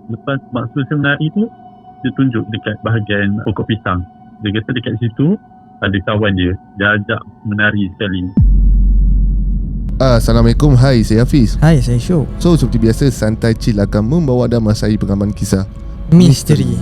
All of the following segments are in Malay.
Lepas mak selesai menari tu, dia tunjuk dekat bahagian pokok pisang. Dia kata dekat situ ada kawan dia ajak menari sekali. Assalamualaikum, hai, saya Hafiz. Hai, saya Syuk. So, seperti biasa, Santai Chill akan membawa anda masai pengalaman kisah Misteri.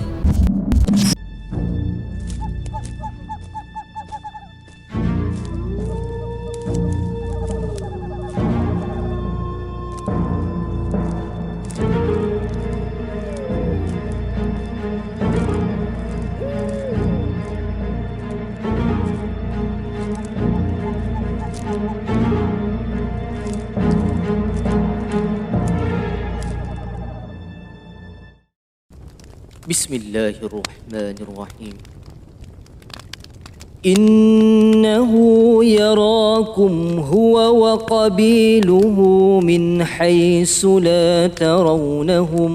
Bismillahirrahmanirrahim. Innahu yarakum huwa wa qabiluhu min haythu la tarawnahum.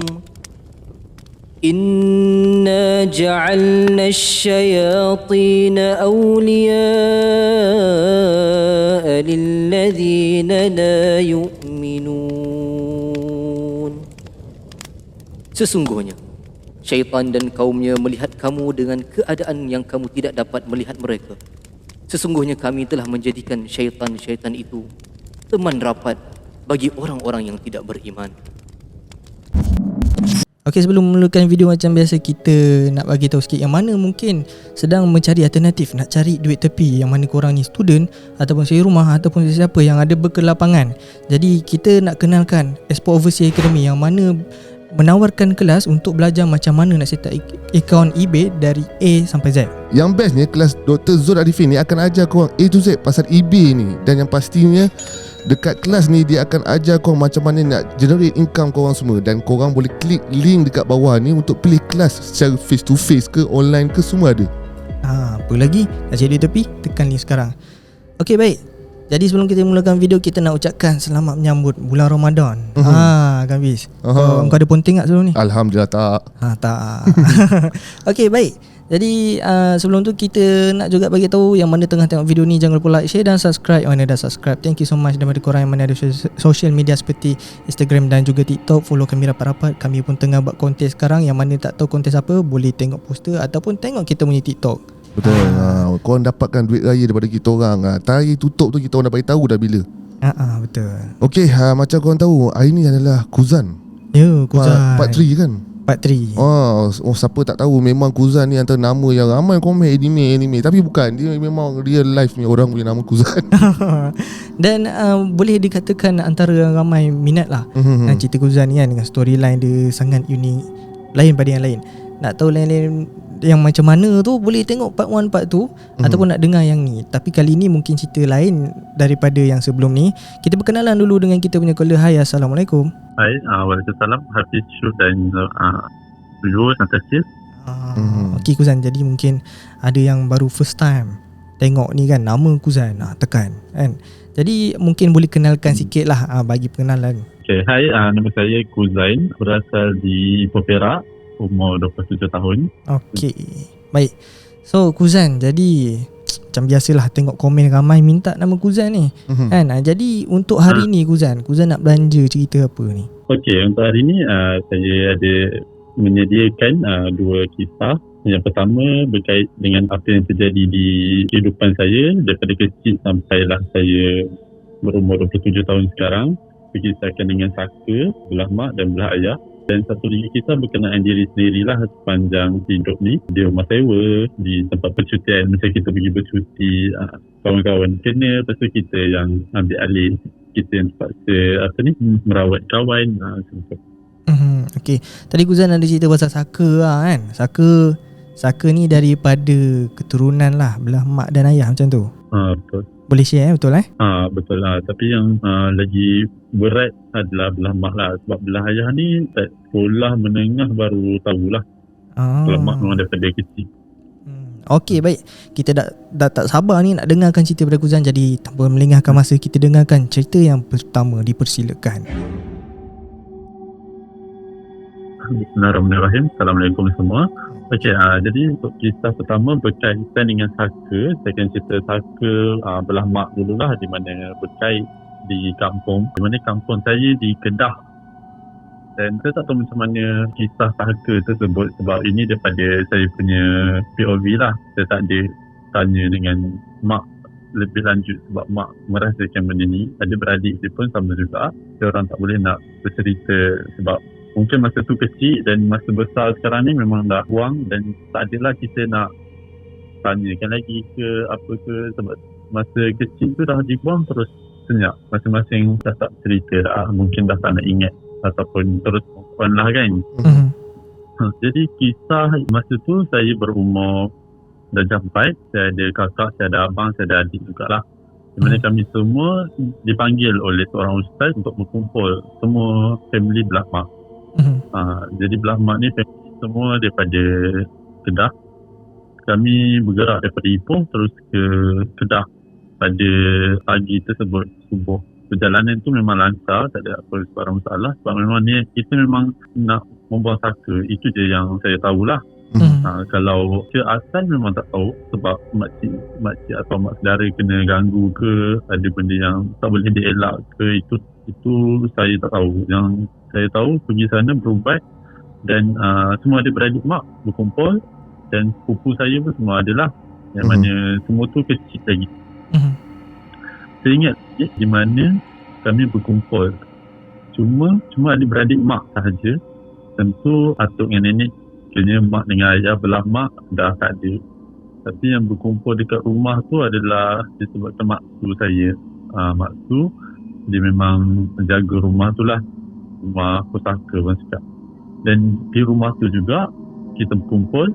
Inna ja'alna asy-syayatina awliya'a lilladhina la yu'minun. Sesungguhnya syaitan dan kaumnya melihat kamu dengan keadaan yang kamu tidak dapat melihat mereka. Sesungguhnya kami telah menjadikan syaitan-syaitan itu teman rapat bagi orang-orang yang tidak beriman. Okey, sebelum memulakan video macam biasa, kita nak bagi tahu sikit yang mana mungkin sedang mencari alternatif nak cari duit tepi, yang mana korang ni student ataupun sewa rumah ataupun sesiapa yang ada berkelapangan. Jadi kita nak kenalkan Export Overseas Academy yang mana menawarkan kelas untuk belajar macam mana nak set up akaun eBay dari A sampai Z. Yang bestnya, kelas Dr. Zul Arifin ni akan ajar korang A to Z pasal eBay ni. Dan yang pastinya, dekat kelas ni dia akan ajar korang macam mana nak generate income korang semua. Dan korang boleh klik link dekat bawah ni untuk pilih kelas secara face to face ke online ke, semua ada. Apa lagi? Nak cari duit tepi? Tekan link sekarang. Okey, baik. Jadi sebelum kita mulakan video, kita nak ucapkan selamat menyambut bulan Ramadan. Kan Fiz? Kau ada ponting tak sebelum ni? Alhamdulillah tak. Tak. Okey, baik. Jadi sebelum tu kita nak juga bagi tahu yang mana tengah tengok video ni, jangan lupa like, share dan subscribe. Mana dah subscribe, thank you so much. Daripada korang yang mana ada social media seperti Instagram dan juga TikTok, follow kami rapat-rapat. Kami pun tengah buat kontes sekarang. Yang mana tak tahu kontes apa, boleh tengok poster ataupun tengok kita punya TikTok. Betul. Korang dapatkan duit raya daripada kita orang. Tarikh tutup tu kita orang dah bagi tahu dah bila. Betul. Okey, macam korang tahu, hari ni adalah Kuzan. Ya, Kuzan. Part 3 kan? Part 3. Siapa tak tahu, memang Kuzan ni antara nama yang ramai komen anime. Tapi bukan, dia memang real life ni orang punya nama Kuzan. Dan boleh dikatakan antara ramai minat lah dengan cerita Kuzan ni kan, dengan storyline dia sangat unik, lain pada yang lain. Nak tahu lain-lain yang macam mana tu, boleh tengok part 1, part 2 ataupun nak dengar yang ni. Tapi kali ni mungkin cerita lain daripada yang sebelum ni. Kita berkenalan dulu dengan kita punya caller. Hai, Assalamualaikum. Hai, waalaikumsalam. Hafiz, Syuk dan Zul, Santai Chill. Okey Kuzan, jadi mungkin ada yang baru first time tengok ni kan, nama Kuzan, tekan kan. Jadi mungkin boleh kenalkan sikit lah, bagi pengenalan. Okay, hai, nama saya Kuzain, berasal di Ipoh Perak, umur 27 tahun. Okey, baik. So Kuzan, jadi macam biasalah tengok komen ramai minta nama Kuzan ni kan. Jadi untuk hari ni Kuzan nak belanja cerita apa ni? Okey, untuk hari ni saya ada menyediakan 2 kisah. Yang pertama berkait dengan apa yang terjadi di kehidupan saya daripada kecil sampailah saya berumur 27 tahun sekarang. Berkisahkan dengan saka, belah mak dan belah ayah. Dan satu lagi kisah berkenaan diri sendirilah sepanjang hidup ni. Di rumah sewa, di tempat percutian. Macam kita pergi bercuti, kawan-kawan kena, lepas tu kita yang ambil alih. Kita yang terpaksa merawat kawan. Okey, tadi Kuzan ada cerita pasal saka lah kan. Saka ni daripada keturunan lah, belah mak dan ayah macam tu. Betul. Boleh share betul Betul lah. Tapi yang lagi berat adalah belah mak lah. Sebab belah ayah ni tak sekolah menengah baru tahulah. Belah mak memang daripada kecil. Okey, baik. Kita dah tak sabar ni nak dengarkan cerita daripada Kuzan. Jadi tanpa melengahkan masa, kita dengarkan cerita yang pertama. Dipersilakan. Bismillahirrahmanirrahim. Assalamualaikum semua. Okey, jadi untuk kisah pertama berkaitan dengan saka. Saya akan cerita saka belah mak dululah, di mana berkait di kampung. Di mana kampung saya di Kedah. Dan saya tak tahu macam mana kisah saka tersebut sebab ini daripada saya punya POV lah. Saya tak ada tanya dengan mak lebih lanjut sebab mak merasakan benda ni. Adik-beradik dia pun sama juga. Dia orang tak boleh nak bercerita sebab mungkin masa tu kecil dan masa besar sekarang ni memang dah buang dan tak adalah kita nak tanyakan lagi ke apa ke sebab masa kecil tu dah dibuang terus senyap. Masing-masing dah tak cerita dah. Mungkin dah tak nak ingat ataupun terus on lah kan. Jadi kisah masa tu saya berumur dah sampai, saya ada kakak, saya ada abang, saya ada adik jugalah. Di mana kami semua dipanggil oleh seorang ustaz untuk berkumpul semua family belah mak. Jadi belah mak ni family semua daripada Kedah. Kami bergerak daripada Ipoh terus ke Kedah pada pagi tersebut, subuh. Perjalanan tu memang lancar, tak ada apa sebarang masalah sebab memang niat kita memang nak membuang saka. Itu je yang saya tahulah. Kalau ke asal memang tak tahu sebab makcik atau mak saudara kena ganggu ke, ada benda yang tak boleh dielak ke, itu saya tak tahu. Yang saya tahu pergi sana berubat dan semua adik-beradik mak berkumpul dan sepupu saya pun semua adalah yang mana semua tu kecil lagi. Saya ingat di mana kami berkumpul. Cuma adik-beradik mak sahaja. Tentu atuk dengan nenek, kena mak dengan ayah belah mak dah tak ada. Tapi yang berkumpul dekat rumah tu adalah disebabkan maksu saya. Maksu dia memang menjaga rumah tu lah. Rumah pusaka pun cakap. Dan di rumah tu juga kita berkumpul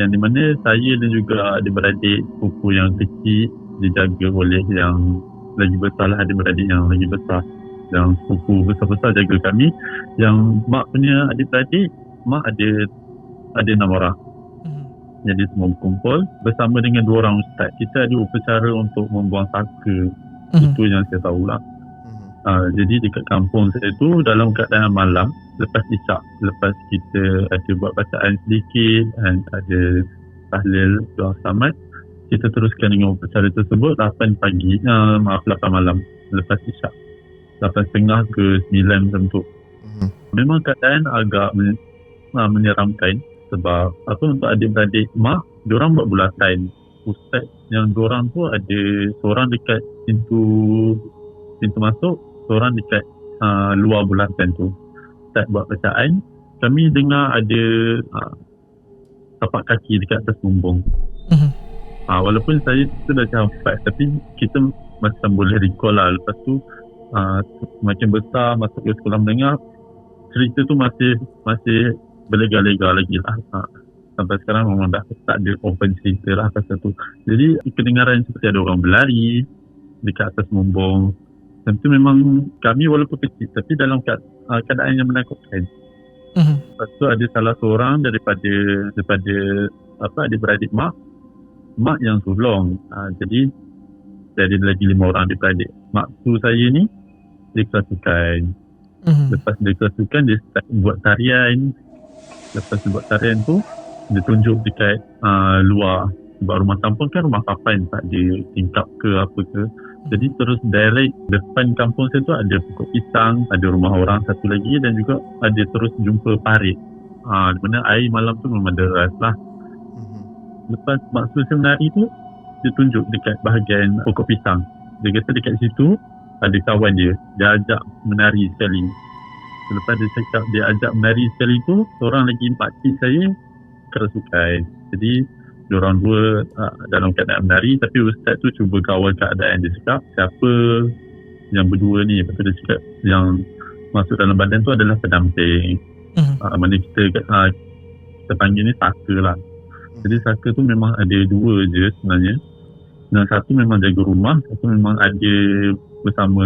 yang di mana saya dan juga adik-beradik sepupu yang kecil dijaga oleh yang lagi besar lah, adik-beradik yang lagi besar. Yang sepupu besar-besar jaga kami. Yang mak punya adik-beradik, mak ada 6 orang. Jadi semua berkumpul bersama dengan 2 orang ustaz. Kita ada upacara untuk membuang saka. Itu yang saya tahulah. Jadi dekat kampung saya tu dalam keadaan malam, lepas isyak, lepas kita ada buat bacaan sedikit dan ada tahlil doa selamat, kita teruskan dengan upacara tersebut 8 pagi, 8 malam lepas isyak, 8.30 ke 9 macam tu. Memang keadaan agak menyeramkan sebab untuk adik-beradik mak, diorang buat bulatan. Ustaz yang diorang tu ada seorang dekat pintu masuk, seorang dekat luar bulatan tu. Ustaz buat bacaan, kami dengar ada tapak kaki dekat atas bumbung. Walaupun saya dah campak, tapi kita macam boleh recall lah. Lepas tu makin besar, masuk ke sekolah menengah, cerita tu masih berlega-lega lagi lah. Sampai sekarang memang dah tak ada open cerita lah pasal tu. Jadi kedengaran seperti ada orang berlari dekat atas bumbung. Tentu memang kami walaupun kecil tapi dalam keadaan yang menakutkan. Lepas tu ada salah seorang daripada adik-beradik mak yang tolong. Jadi ada lagi 5 orang adik-beradik. Maksu saya ni dia kerasukan. Lepas dia kerasukan, dia start buat tarian. Lepas dia buat tarian tu, dia tunjuk dekat luar. Sebab rumah kampung kan rumah papan, tak ada tingkap ke apa ke. Jadi terus direct depan kampung saya tu ada pokok pisang, ada rumah orang satu lagi dan juga ada terus jumpa parit. Di mana air malam tu memang deras lah. Lepas maksud saya menari tu, dia tunjuk dekat bahagian pokok pisang. Dia kata dekat situ ada kawan dia ajak menari sekali. Selepas dia cakap dia ajak menari sekali tu, seorang lagi pakcik saya kerasukan. Jadi diorang dua dalam keadaan menari, tapi ustaz tu cuba kawal keadaan. Dia cakap siapa yang berdua ni. Lepas tu dia cakap yang masuk dalam badan tu adalah pendamping. Mana kita panggil ni saka lah. Jadi saka tu memang ada 2 je sebenarnya. Yang satu memang jaga rumah, satu memang ada bersama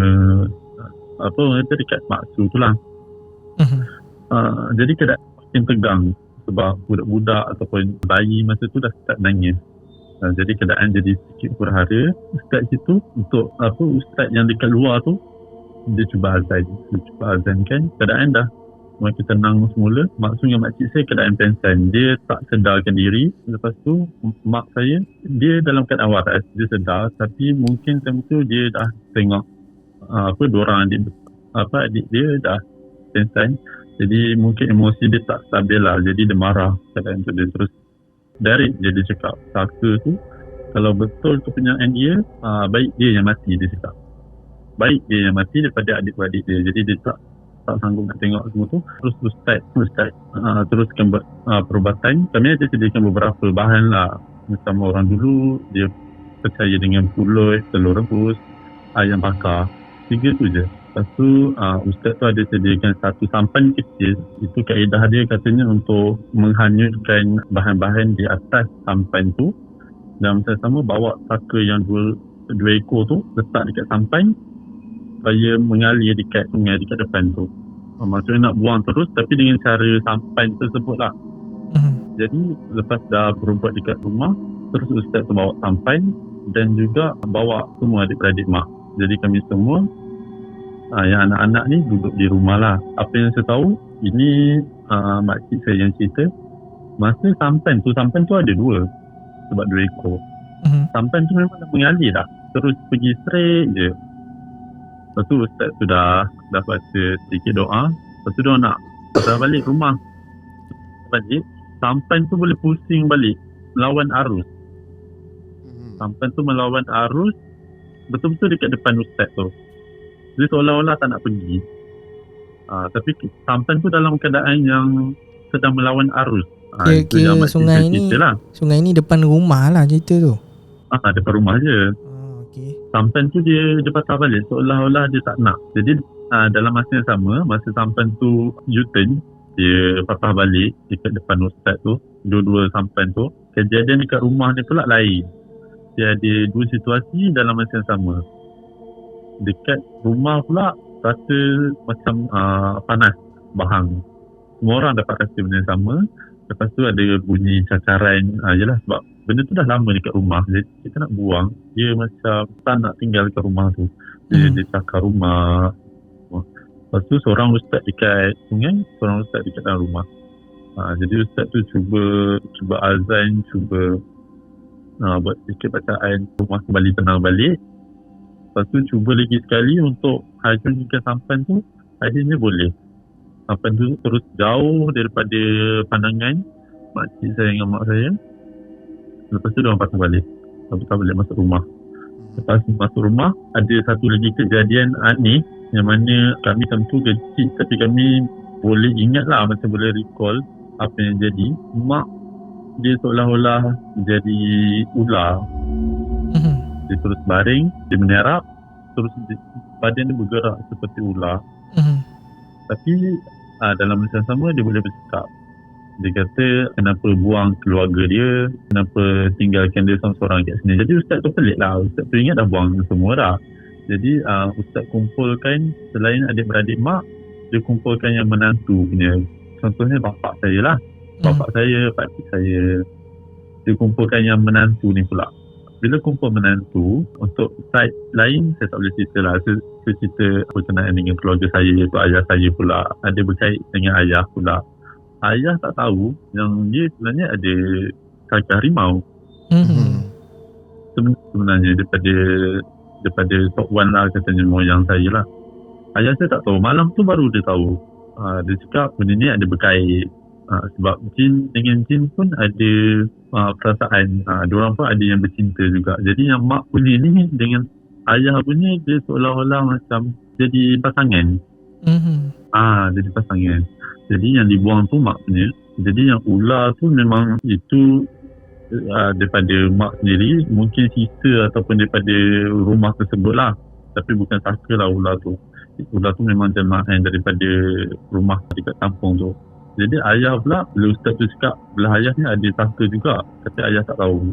orang kata dekat maksu tu lah. Jadi keadaan makin tegang sebab budak-budak ataupun bayi masa tu dah start nangis. Jadi keadaan jadi sikit huru-hara. Ustaz situ untuk ustaz yang dekat luar tu dia cuba azan kan. Keadaan dah makin tenang semula. Maksud dengan makcik saya keadaan pengsan. Dia tak sedarkan diri. Lepas tu mak saya dia dalam keadaan waras. Dia sedar tapi mungkin time tu dia dah tengok diorang adik dia dah pengsan. Jadi mungkin emosi dia tak stabil lah. Jadi dia marah keadaan tu. Dia terus direct je dia cakap, saka tu kalau betul kepunyaan dia, baik dia yang mati, dia cakap. Baik dia yang mati daripada adik-beradik dia. Jadi dia tak sanggup nak tengok semua tu. Terus ustaz teruskan buat perubatan. Kami ada sediakan beberapa bahan lah. Macam orang dulu dia percaya dengan pulut, telur rebus, ayam bakar. 3 tu je. Lepas tu ustaz tu ada sediakan satu sampan kecil. Itu kaedah dia katanya untuk menghanyutkan bahan-bahan di atas sampan tu. Dan sama-sama bawa saka yang dua ekor tu letak dekat sampan supaya mengalir dekat sungai dekat depan tu. Maksudnya nak buang terus tapi dengan cara sampan tersebut lah. Jadi lepas dah berubat dekat rumah, terus ustaz tu bawa sampan dan juga bawa semua adik-beradik mak. Jadi kami semua yang anak-anak ni duduk di rumah lah. Apa yang saya tahu, ini makcik saya yang cerita, masa sampan tu ada 2 sebab 2 ekor. Sampan tu memang dah mengalir dah, terus pergi straight je. Lepas tu ustaz tu dah baca sedikit doa. Lepas tu dia nak balik rumah. Balik, sampan tu boleh pusing balik, melawan arus. Sampan tu melawan arus betul-betul dekat depan ustaz tu. Dia seolah-olah tak nak pergi. Tapi sampan tu dalam keadaan yang sedang melawan arus. Kira sungai ni depan rumah lah cerita tu. Depan rumah je. Okay. Sampan tu dia patah balik seolah-olah dia tak nak. Jadi dalam masa yang sama, masa sampan tu U-turn, dia patah balik dekat depan ustaz tu, dua-dua sampan tu. Kejadian dekat rumah ni pula lain. Dia ada 2 situasi dalam masa yang sama. Dekat rumah pula rasa macam panas, bahang. Semua orang dapat rasa benda yang sama. Lepas tu ada bunyi cacaran. Yelah sebab benda tu dah lama dekat rumah. Jadi kita nak buang, dia macam tak nak tinggal dekat rumah tu. Dia cakar rumah. Lepas tu seorang ustaz dekat sungai, seorang ustaz dekat dalam rumah. Jadi ustaz tu cuba azan, cuba buat sedikit bacaan, rumah kembali tenang balik. Lepas tu cuba lagi sekali untuk hajurkan sampan tu, akhirnya boleh. Sampan tu terus jauh daripada pandangan makcik saya dengan mak saya. Lepas tu diorang patah balik. Patah balik masuk rumah. Lepas masuk rumah, ada satu lagi kejadian ni yang mana kami tentu kecil tapi kami boleh ingat lah, macam boleh recall apa yang jadi. Mak dia seolah-olah jadi ular. Dia terus baring, dia menyerap, terus badan dia bergerak seperti ular. Tapi dalam masa yang sama dia boleh bercakap. Dia kata kenapa buang keluarga dia, kenapa tinggalkan dia seorang-seorang kat sini. Jadi ustaz tu pelik lah. Ustaz tu ingat dah buang semua dah. Jadi ustaz kumpulkan, selain adik-beradik mak, dia kumpulkan yang menantu punya. Contohnya bapak saya lah, bapak saya, pakcik saya. Dia kumpulkan yang menantu ni pula. Bila kumpul menantu, untuk side lain saya tak boleh cerita lah. Saya cerita berkenaan dengan keluarga saya, iaitu ayah saya pula. Ada berkait dengan ayah pula. Ayah tak tahu yang dia sebenarnya ada kakak harimau. Sebenarnya daripada top 1 lah katanya moyang saya lah. Ayah saya tak tahu. Malam tu baru dia tahu. Dia cakap benda ni ada berkait. Sebab jin dengan jin pun ada perasaan. Diorang pun ada yang bercinta juga. Jadi yang mak punya ni dengan ayah punya, dia seolah-olah macam jadi pasangan. Jadi pasangan. Jadi yang dibuang tu mak punya. Jadi yang ular tu memang itu daripada mak sendiri, mungkin sisa ataupun daripada rumah tersebut lah. Tapi bukan saka lah ular tu. Ular tu memang jemaah daripada rumah dekat kampung tu. Jadi ayah pula, bila ustaz tu cakap belah ayah ni ada saka juga, tapi ayah tak tahu.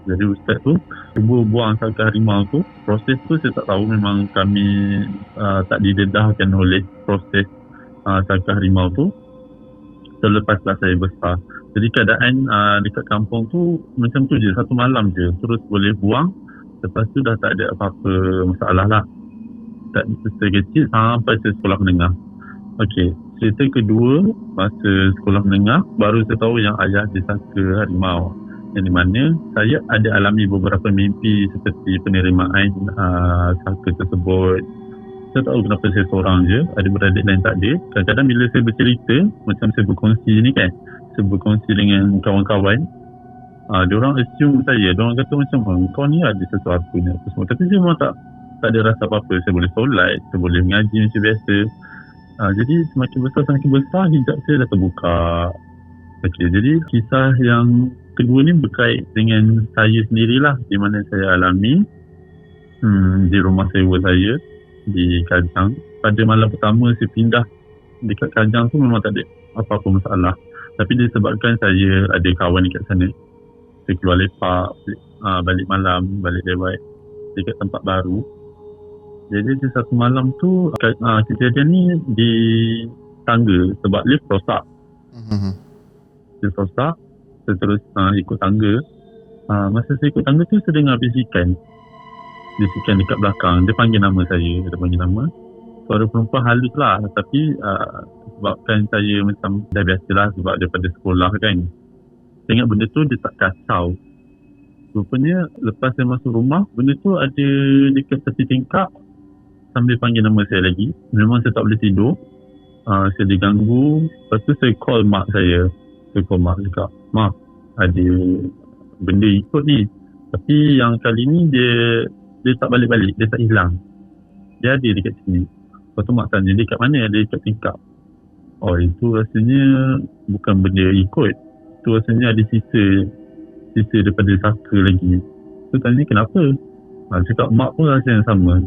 Jadi ustaz tu cuba buang saka harimau tu. Proses tu saya tak tahu, memang kami tak didedahkan oleh proses saka harimau tu selepaslah saya besar. Jadi keadaan dekat kampung tu macam tu je, satu malam je terus boleh buang. Lepas tu dah tak ada apa-apa masalah lah. Tak dari kecil sampai saya sekolah menengah. Okey, cerita kedua, masa sekolah menengah baru saya tahu yang ayah disangka harimau. Yang di mana saya ada alami beberapa mimpi seperti penerimaan sangka tersebut. Saya tahu kenapa saya seorang je, ada beradik lain tak ada. Kadang-kadang bila saya bercerita, macam saya berkongsi ni kan, saya berkongsi dengan kawan-kawan, diorang assume saya, diorang kata macam kau ni ada sesuatu ni apa semua. Tapi saya memang tak ada rasa apa-apa. Saya boleh solat, saya boleh mengaji macam biasa. Jadi semakin besar hijab saya dah terbuka. Okay, jadi kisah yang kedua ni berkait dengan saya sendirilah, di mana saya alami di rumah sewa saya di Kajang. Pada malam pertama saya pindah dekat Kajang tu memang tak ada apa-apa masalah. Tapi disebabkan saya ada kawan dekat sana, saya keluar lepak, balik malam, balik lewat dekat tempat baru. Jadi di satu malam tu kejadian ni di tangga sebab lift rosak. Lift rosak, saya terus ikut tangga. Masa saya ikut tangga tu saya dengar bisikan dekat belakang. Dia panggil nama saya, suara perempuan halus lah. Tapi sebabkan saya macam dah biasalah sebab daripada sekolah kan, saya ingat benda tu dia tak kacau. Rupanya lepas saya masuk rumah, benda tu ada dekat tepi tingkap sambil panggil nama saya lagi. Memang saya tak boleh tidur, saya diganggu. Lepas tu saya call mak saya. Saya call mak cakap, "Mak, ada benda ikut ni. Tapi yang kali ni dia tak balik-balik, dia tak hilang. Dia ada dekat sini." Lepas tu mak tanya, "Dia kat mana?" "Dia dekat tingkap." "Oh, itu rasanya bukan benda ikut. Itu rasanya ada sisa daripada saka lagi." Tu tanya, "Kenapa?" Cakap mak pun rasa yang sama.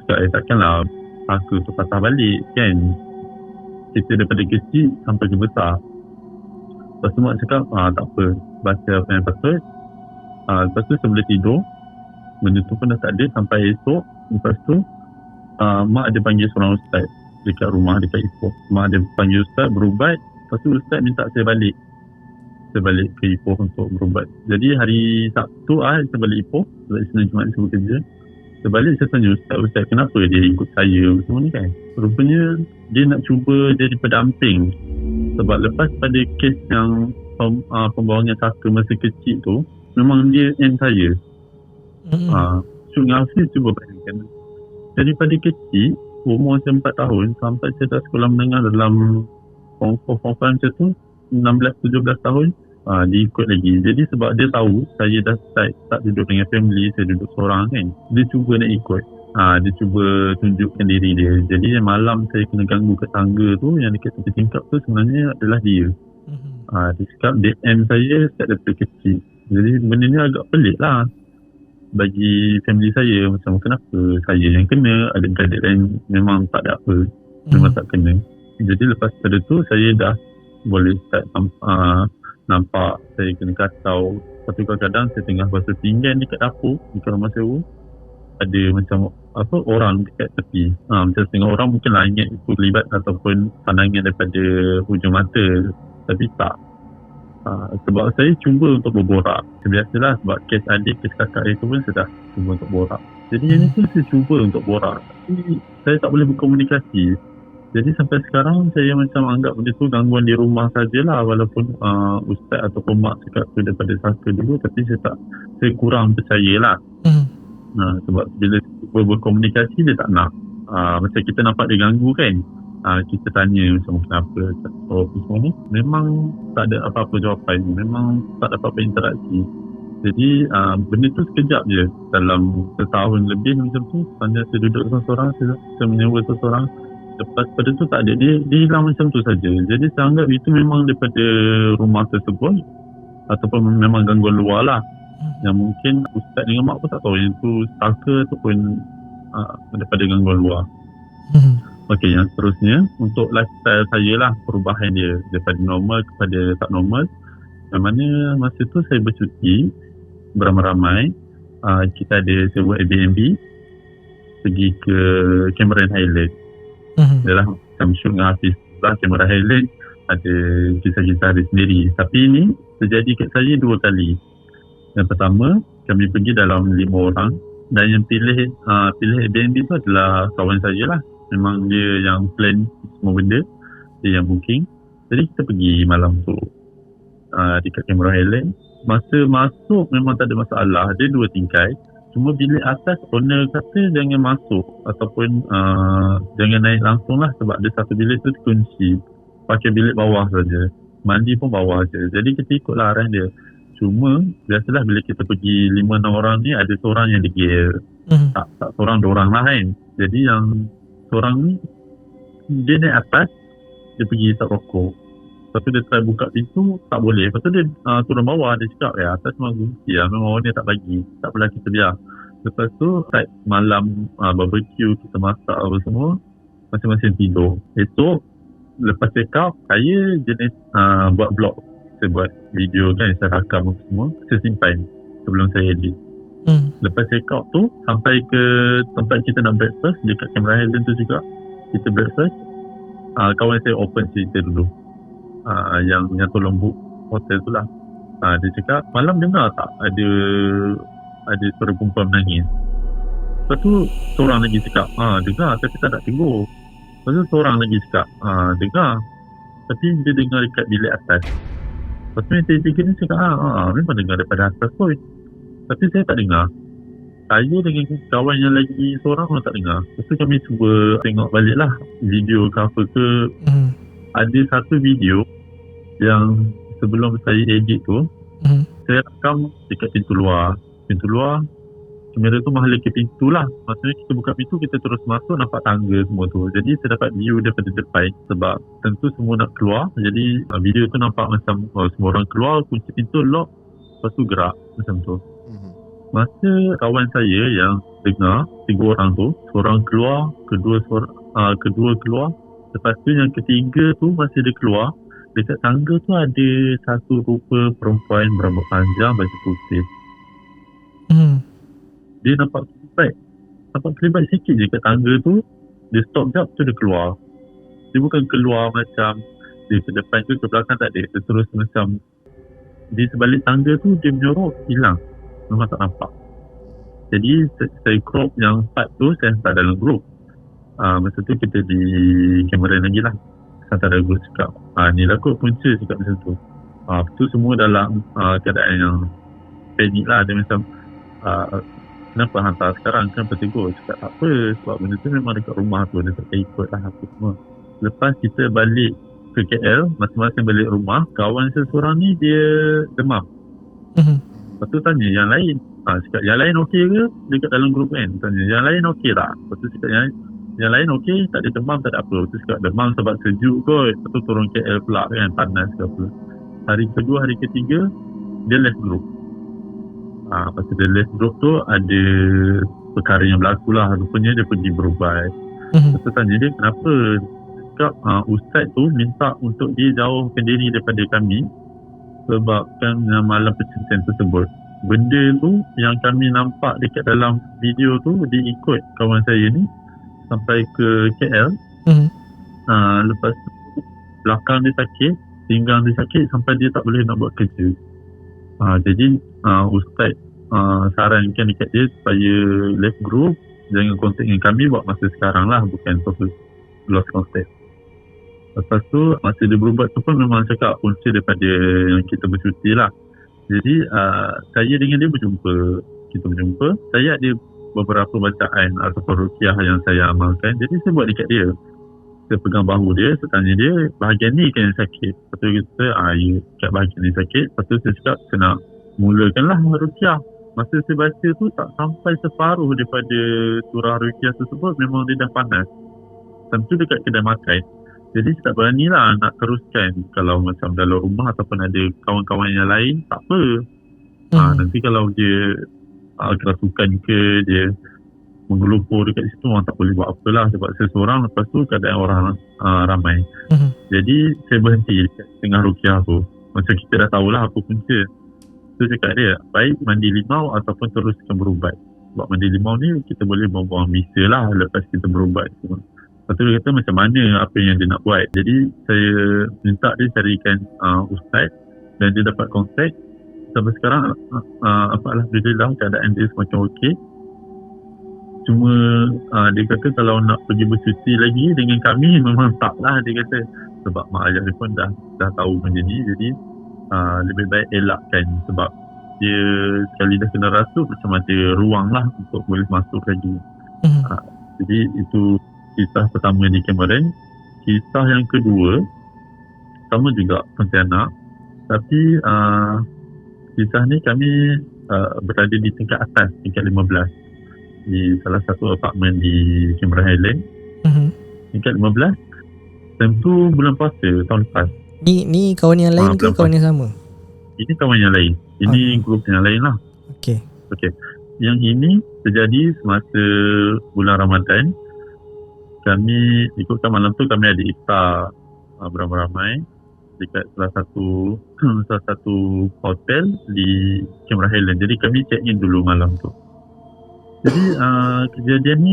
Cakap, takkanlah saka tu patah balik kan. Kita daripada kecil sampai ke besar. Lepas tu mak cakap, tak apa, baca apa yang patut. Lepas tu saya boleh tidur. Benda tu pun dah tak ada sampai esok. Lepas tu mak ada panggil seorang ustaz dekat rumah, dekat Ipoh. Mak ada panggil ustaz berubat. Lepas tu ustaz minta saya balik ke Ipoh untuk berubat. Jadi hari Sabtu saya balik Ipoh. Sebab Isnin Jumaat saya bekerja. Saya balik, saya tanya ustaz kenapa dia ikut saya semua ni kan. Rupanya dia nak cuba jadi pendamping. Sebab lepas pada kes yang pembawangan saka masa kecil tu, memang dia end saya. Syuk dengan Hafiz, cuba bayangkan. Daripada kecil, umur saya 4 tahun sampai saya dah sekolah menengah dalam form 4 macam tu, 16-17 tahun, dia ikut lagi. Jadi sebab dia tahu saya dah tak duduk dengan family, saya duduk seorang kan, dia cuba nak ikut. Dia cuba tunjukkan diri dia. Jadi malam saya kena ganggu kat tangga tu, yang dekat tepi tingkap tu sebenarnya adalah dia. Dia cakap DM saya sejak daripada kecil. Jadi benda ni agak pelik lah bagi family saya. Macam kenapa saya yang kena, ada beradik lain memang tak ada apa, memang tak kena. Jadi lepas pada tu saya dah boleh start nampak saya kena kacau. Tapi kadang-kadang saya tengah basuh pinggan dekat dapur, dekat rumah sewa, ada macam orang dekat tepi. Macam setengah orang mungkinlah ingat itu terlibat ataupun pandangan daripada hujung mata. Tapi tak. Sebab saya cuba untuk berborak. Biasalah sebab kes adik, kes kakak itu pun saya dah cuba untuk borak. Jadi yang ni pun saya cuba untuk borak. Tapi saya tak boleh berkomunikasi. Jadi sampai sekarang saya macam anggap benda tu gangguan di rumah sajalah. Walaupun ustaz ataupun mak cakap tu daripada saka dulu, tapi saya kurang percayalah. Sebab bila cuba berkomunikasi dia tak nak. Macam kita nampak dia ganggu kan, kita tanya macam kenapa semua ni, memang tak ada apa-apa jawapan, memang tak ada apa-apa interaksi. Jadi benda tu sekejap je, dalam setahun lebih macam tu. Sepanjang saya duduk seorang-seorang, saya menyewa seorang. Lepas pada tu tak ada, dia hilang macam tu saja. Jadi saya anggap itu memang daripada rumah tersebut ataupun memang gangguan luar lah, yang mungkin ustaz dengan mak pun tak tahu yang tu saka ataupun daripada gangguan luar. Okey, yang seterusnya untuk lifestyle saya lah, perubahan dia daripada normal kepada tak normal. Yang mana masa tu saya bercuti beramai-ramai. Kita ada sewa Airbnb, pergi ke Cameron Highland. Adalah macam Syuk dengan Hafiz lah, Cameron Highland ada kisah-kisah dia sendiri. Tapi ini terjadi kat saya 2 kali. Yang pertama, kami pergi dalam 5 orang. Dan yang pilih Airbnb tu adalah kawan saya lah. Memang dia yang plan semua benda, dia yang booking. Jadi kita pergi malam tu dekat Cameron Highland. Masa masuk memang tak ada masalah. Dia 2 tingkat. Cuma bilik atas owner kata jangan masuk ataupun jangan naik langsung lah sebab ada satu bilik tu dikunci. Pakai bilik bawah saja. Mandi pun bawah je. Jadi kita ikutlah arahan dia. Cuma biasalah bila kita pergi 5-6 orang ni ada seorang yang degil. Tak seorang 2 orang lah kan. Jadi yang seorang ni dia naik atas, dia pergi isap rokok. Lepas tu dia try buka pintu, tak boleh. Lepas tu dia turun bawah, dia cakap atas memang kunci lah. Memang orang dia tak bagi. Tak apalah kita biar. Lepas tu start malam barbecue, kita masak apa semua, masing-masing tidur. Esok lepas check out, saya jenis buat vlog. Saya buat video kan, saya rakam semua, saya simpan sebelum saya edit. Lepas check out tu, sampai ke tempat kita nak breakfast, dekat Cameron Highland tu juga, kita breakfast. Kawan saya open cerita dulu, yang tolong book hotel tu lah. Dia cakap, malam dengar tak ada suara perempuan menangis. Lepas tu, seorang lagi cakap, dengar tapi tak nak tegur. Lepas tu, seorang lagi cakap, dengar tapi dia dengar dekat bilik atas. Lepas tu yang tiga ni cakap, memang dengar daripada atas pun. Tapi saya tak dengar. Saya dengan kawan yang lagi seorang pun tak dengar. Lepas tu kami cuba tengok balik lah video ke apa ke. Ada satu video yang sebelum saya edit tu, saya rakam dekat pintu luar. Pintu luar, kamera tu menghala ke pintu lah. Maksudnya kita buka pintu, kita terus masuk, nampak tangga semua tu. Jadi saya dapat view daripada depan. Sebab tentu semua nak keluar. Jadi video tu nampak macam semua orang keluar, kunci pintu, lock, lepas tu gerak macam tu. Masa kawan saya yang dengar 3 orang tu, seorang keluar, kedua keluar. Lepas tu yang ketiga tu masih dia keluar. Dekat tangga tu ada satu rupa perempuan berambut panjang, baju putih. Dia nampak kelibat sikit je kat tangga tu. Dia stop jap tu dia keluar. Dia bukan keluar macam dia ke depan ke belakang, tak ada. Dia terus macam di sebalik tangga tu dia menyorok, hilang. Memang tak nampak. Jadi saya crop yang part tu, saya hantar dalam group. Masa tu kita di kamera lagi lah. Hantar dalam group cakap, ni lah kot punca, cakap macam tu. Tu semua dalam keadaan yang panik lah. Dia macam kenapa hantar sekarang, kan bertegur. Cakap tak apa, sebab benda tu memang dekat rumah tu, dia tak ikut lah apa semua. Lepas kita balik ke KL, masing-masing balik rumah, kawan saya seorang ni dia demam. Lepas tu tanya yang lain, cakap yang lain okey ke? Dekat dalam grup kan, tanya yang lain okey tak? Lepas tu cakap yang lain okey, tak ada demam, tak ada apa. Lepas tu cakap demam sebab sejuk kot. Lepas tu turun KL pula kan, panas ke apa. Hari kedua, hari ketiga, dia left group. Lepas tu dia left group tu, ada perkara yang berlaku lah. Rupanya dia pergi berubat. Lepas tu tanya dia kenapa. Cakap ustaz tu minta untuk dia jauhkan diri daripada kami sebabkan malam perceraian tersebut. Benda tu yang kami nampak dekat dalam video tu, dia ikut kawan saya ni sampai ke KL. Lepas tu belakang dia sakit, pinggang dia sakit sampai dia tak boleh nak buat kerja. Jadi ustaz sarankan dekat dia supaya left group, jangan kontak dengan kami buat masa sekarang lah, bukan lost contact. Lepas tu masa dia berubat tu pun memang cakap punca daripada yang kita bercuti lah. Jadi saya dengan dia kita berjumpa. Saya ada beberapa bacaan ataupun ruqyah yang saya amalkan. Jadi saya buat dekat dia. Saya pegang bahu dia, saya tanya dia, bahagian ni kan yang sakit. Lepas tu kita, ya, kat bahagian ni sakit. Lepas tu saya cakap, saya nak mulakanlah ruqyah. Masa saya baca tu, tak sampai separuh daripada surah ruqyah tersebut, memang dia dah panas. Tentu dekat kedai makan. Jadi saya tak beranilah nak teruskan. Kalau macam dalam rumah ataupun ada kawan-kawan yang lain, tak apa. Nanti kalau dia kerasukan ke, dia menggelupur dekat situ, orang tak boleh buat apalah sebab saya seorang. Lepas tu keadaan orang ramai. Jadi saya berhenti dekat tengah ruqyah tu. Macam kita dah tahulah apa punca. So cakap dia, baik mandi limau ataupun teruskan berubat. Sebab mandi limau ni kita boleh buang-buang misa lah lepas kita berubat semua. Lepas tu dia kata macam mana apa yang dia nak buat. Jadi saya minta dia carikan ustaz dan dia dapat kontak. Sampai sekarang alhamdulillah keadaan dia semakin okey. Cuma dia kata kalau nak pergi bercuti lagi dengan kami memang tak lah, dia kata. Sebab mak ayah dia pun dah tahu benda ni. Jadi lebih baik elakkan sebab dia sekali dah kena rasuk macam ada ruang lah untuk boleh masuk lagi. Jadi itu kisah pertama di Cameron. Kisah yang kedua sama juga Pontianak, tapi kisah ni kami berada di tingkat atas, tingkat 15 di salah satu apartmen di Cameron Highland. Tingkat 15 time tu bulan puasa tahun lepas. Ni kawan yang lain ke kawan yang sama? Ini kawan yang lain. Ini grup yang lain lah. Okay. Yang ini terjadi semasa bulan Ramadan. Kami ikutkan malam tu kami ada iftar beramai-ramai dekat salah satu hotel di Cameron Highland. Jadi kami check in dulu malam tu. Jadi kejadian ni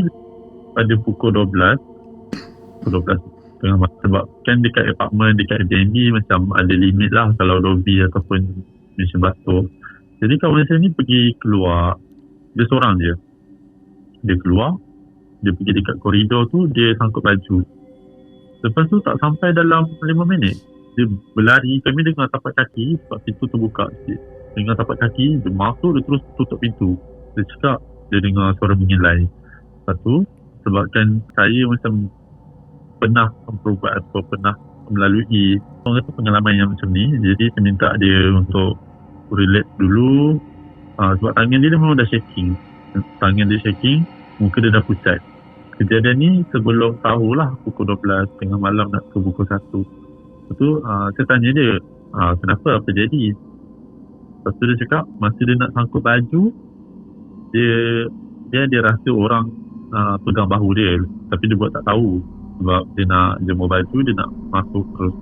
pada pukul 12 tengah malam, sebab kan dekat apartmen, dekat Airbnb macam ada limit lah kalau lobby ataupun mission batuk. Jadi kawan saya ni pergi keluar, dia seorang je. Dia keluar, dia pergi dekat koridor tu, dia sangkut baju. Lepas tu tak sampai dalam 5 minit, dia berlari. Kami dengar tapak kaki sebab pintu terbuka sikit. Dengar tapak kaki, dia masuk, dia terus tutup pintu. Dia cakap dia dengar suara mengilai. Lepas tu sebabkan saya macam pernah berubat atau pernah melalui pengalaman yang macam ni, jadi saya minta dia untuk relax dulu. Sebab tangan dia memang dah shaking. Tangan dia shaking, muka dia dah pucat. Kejadian ni sebelum tahulah pukul 12 tengah malam nak ke pukul 1. Lepas tu saya tanya dia, kenapa, apa jadi? Lepas tu dia cakap masa dia nak sangkut baju, dia rasa orang pegang bahu dia, tapi dia buat tak tahu sebab dia nak jemur baju, dia nak masuk terus.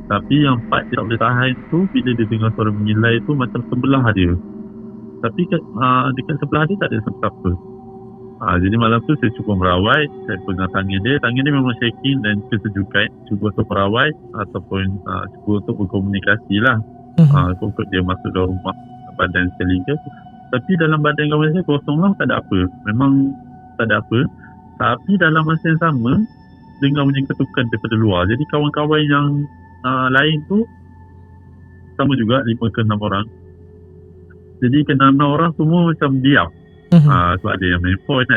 Tapi yang part dia tak boleh tahan tu, bila dia dengar suara mengilai tu macam sebelah dia, tapi dekat sebelah dia tak ada siapa-siapa. Jadi malam tu saya cuba merawat, saya pegang tangan dia memang shaking dan kesejukan, cuba untuk merawat ataupun cuba untuk berkomunikasi lah. Untuk dia masuk dalam rumah badan sekali ke. Tapi dalam badan kawan saya kosong lah, tak ada apa. Memang tak ada apa. Tapi dalam masa yang sama, dengar bunyi ketukan daripada luar. Jadi kawan-kawan yang lain tu sama juga 5 ke 6 orang. Jadi ke 6 orang semua macam diam. Sebab ada yang main phone,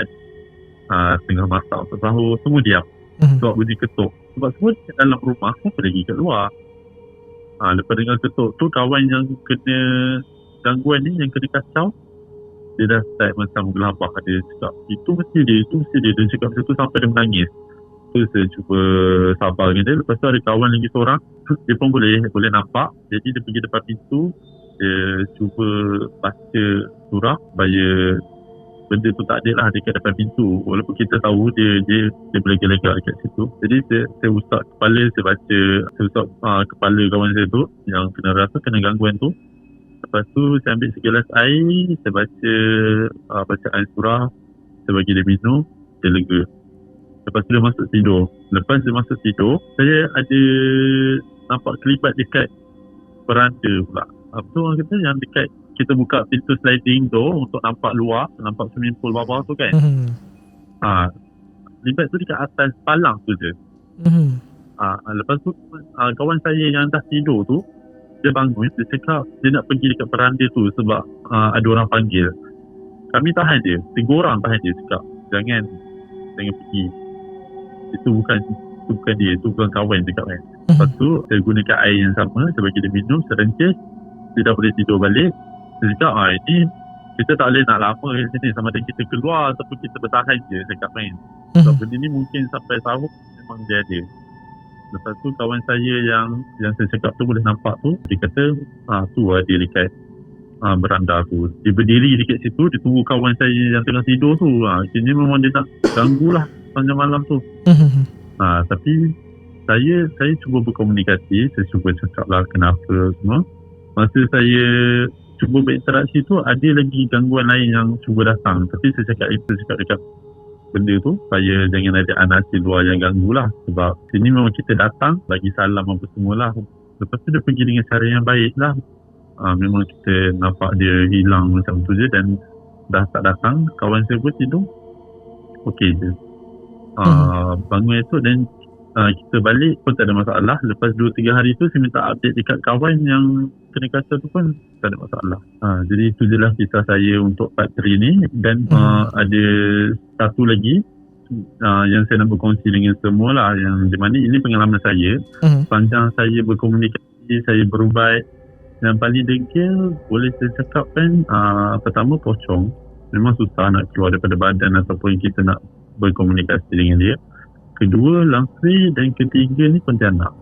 tengah masak untuk sahur, semua diam. Sebab bunyi ketuk. Sebab semua dalam rumah, semua pergi kat luar. Lepas dengar ketuk tu, kawan yang kena gangguan ni, yang kena kacau, dia dah start macam gelabah. Dia cakap, itu mesti dia. Dia cakap macam tu sampai dia menangis. Tu saya cuba sabar dengan dia. Lepas tu ada kawan lagi seorang, dia pun boleh nampak. Jadi dia pergi depan pintu, dia cuba baca surah supaya benda tu tak ada lah dekat depan pintu. Walaupun kita tahu dia boleh gelegak dekat situ. Jadi saya usap kepala, saya usap kepala kawan saya tu yang kena rasa kena gangguan tu. Lepas tu saya ambil segelas air, saya baca bacaan surah, saya bagi dia minum, dia lega. Lepas tu dia masuk tidur. Lepas dia masuk tidur, saya ada nampak kelibat dekat veranda pula. Apa tu orang kata yang dekat kita buka pintu sliding door untuk nampak luar, nampak swimming pool bawah tu kan. Kelibat tu dekat atas palang tu je. Lepas tu kawan saya yang dah tidur tu, dia bangun, dia cakap dia nak pergi dekat veranda tu sebab ada orang panggil. Kami tahan dia, 3 orang tahan dia, cakap jangan pergi. Itu bukan dia, itu bukan kawan dekat kan. Lepas tu saya gunakan air yang sama, saya bagi dia minum, serencis, dia dah boleh tidur balik. Saya cakap ini kita tak boleh nak lama kat sini, sama ada kita keluar ataupun kita bertahan je dekat main. Sebab benda ni mungkin sampai sahur memang dia ada. Lepas tu kawan saya yang saya cakap tu boleh nampak tu, dia kata tu dia dekat beranda tu. Dia berdiri dekat situ, dia tunggu kawan saya yang tengah tidur tu. Kini memang dia nak ganggu lah sepanjang malam tu. Tapi saya cuba berkomunikasi, saya cuba cakap lah kenapa semua. Masa saya cuba berinteraksi tu, ada lagi gangguan lain yang cuba datang. Tapi saya cakap dekat benda tu supaya jangan ada anak di luar yang ganggu lah. Sebab sini memang kita datang bagi salam apa semualah. Lepas tu dia pergi dengan cara yang baik lah. Memang kita nampak dia hilang macam tu je dan dah tak datang. Kawan saya pun tidur okey je. Bangun esok dan kita balik pun tak ada masalah. Lepas 2-3 hari tu saya minta update dekat kawan yang kena kacau tu pun tak ada masalah. Jadi itu je lah kisah saya untuk part 3 ni. Dan ada satu lagi yang saya nak berkongsi dengan semua lah, yang di mana ini pengalaman saya. Sepanjang saya berkomunikasi, saya berubat, yang paling degil boleh saya cakapkan, pertama pocong. Memang susah nak keluar daripada badan ataupun kita nak berkomunikasi dengan dia. Kedua langsri, dan ketiga ni pontianak.